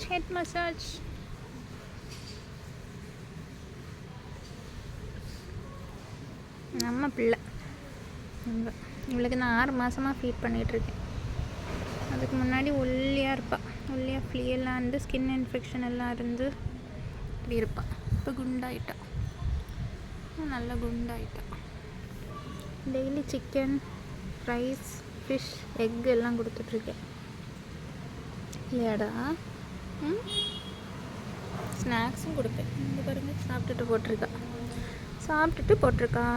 Head massage. நம்ம பிள்ளை இவளுக்கு நான் 6 மாதமாக ஃபீட் பண்ணிகிட்ருக்கேன். அதுக்கு முன்னாடி ஒல்லியாக இருப்பாள். ஒல்லியாக ஃப்ளீயெல்லாம் இருந்து ஸ்கின் இன்ஃபெக்ஷன் எல்லாம் இருந்து இப்படி இருப்பாள். இப்போ குண்டாயிட்டாள், நல்லா குண்டாயிட்டாள். Daily chicken, rice, fish, egg எல்லாம் கொடுத்துட்ருக்கேன் இல்லையாடா. ஸ்நாக்ஸும் கொடுப்பேன். இந்த பாருங்க சாப்பிட்டுட்டு போட்டிருக்கா.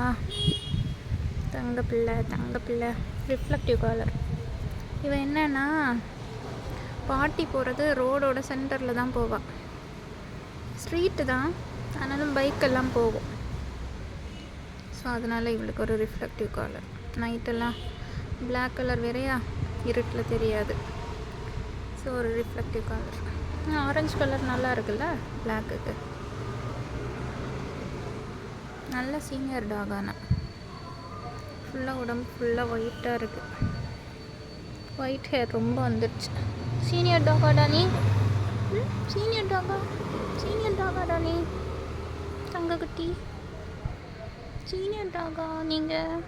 தங்க பிள்ளை ரிஃப்ளெக்டிவ் காலர். இவன் என்னன்னா பாட்டி போகிறது ரோடோட சென்டரில் தான் போவாள். ஸ்ட்ரீட்டு தான், ஆனாலும் பைக்கெல்லாம் போகும். ஸோ அதனால் இவளுக்கு ஒரு ரிஃப்ளெக்டிவ் காலர். நைட்டெல்லாம் பிளாக் கலர் வேறையா, இருட்டில் தெரியாது. ஸோ ஒரு ரிஃப்ளெக்டிவ் காலர். ஆரஞ்சு கலர் நல்லா இருக்குல்ல பிளாக்குக்கு. நல்ல சீனியர் டாக். ஆனால் ஃபுல்லாக உடம்பு ஃபுல்லாக ஒயிட்டாக இருக்குது. ஒயிட் ஹேர் ரொம்ப வந்துடுச்சு. சீனியர் டாகாடா நீ? சீனியர் டாகாடா நீ? தங்கக்குட்டி சீனியர் டாகா நீங்கள்?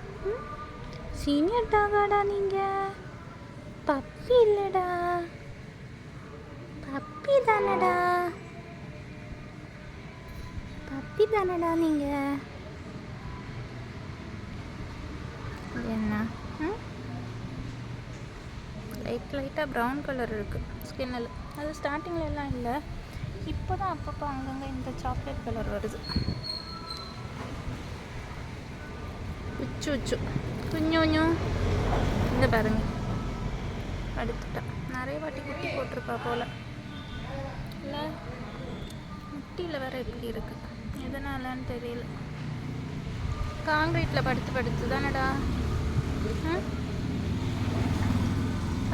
சீனியர் டாகாடா நீங்கள்? பப்பி இல்லைடா, பப்பி தானடா நீங்கள்? என்ன லைட்டாக ப்ரௌன் கலர் இருக்குது ஸ்கின்னில். அது ஸ்டார்டிங்கில் எல்லாம் இல்லை, இப்போ தான் அப்பப்போ அங்கங்கே இந்த சாக்லேட் கலர் வருது. உச்சு குஞ்சு இந்த பாருங்க படுத்துட்டா. நிறைய வாட்டி குட்டி போட்டிருப்பா போல். இல்லை முட்டியில் வேறு எப்படி இருக்குது, எதனாலன்னு தெரியல. காங்கிரீட்டில் படுத்து தானடா.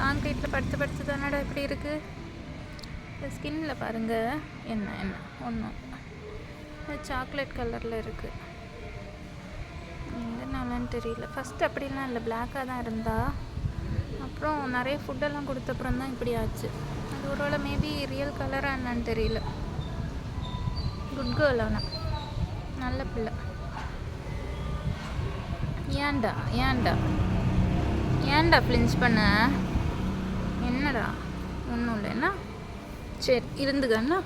காங்கிரீட்டில் படுத்து தானடா இப்படி இருக்குது. ஸ்கின்னில் பாருங்கள் என்ன ஒன்றும் சாக்லேட் கலரில் இருக்குது. எதனாலன்னு தெரியல. ஃபஸ்ட்டு அப்படிலாம் இல்லை, பிளாக்காக தான் இருந்தா. அப்புறம் நிறைய ஃபுட்டெல்லாம் கொடுத்தப்புறம் தான் இப்படி ஆச்சு. அது ஒருவேளை மேபி ரியல் கலராக என்னன்னு தெரியல. குட் கேர்ள் ஆனால் நல்ல பிள்ளை. ஏன்டா ஃப்ளின்ச் பண்ண? என்னடா ஒன்றும் இல்லைன்னா சரி இருந்துக்கண்ணா.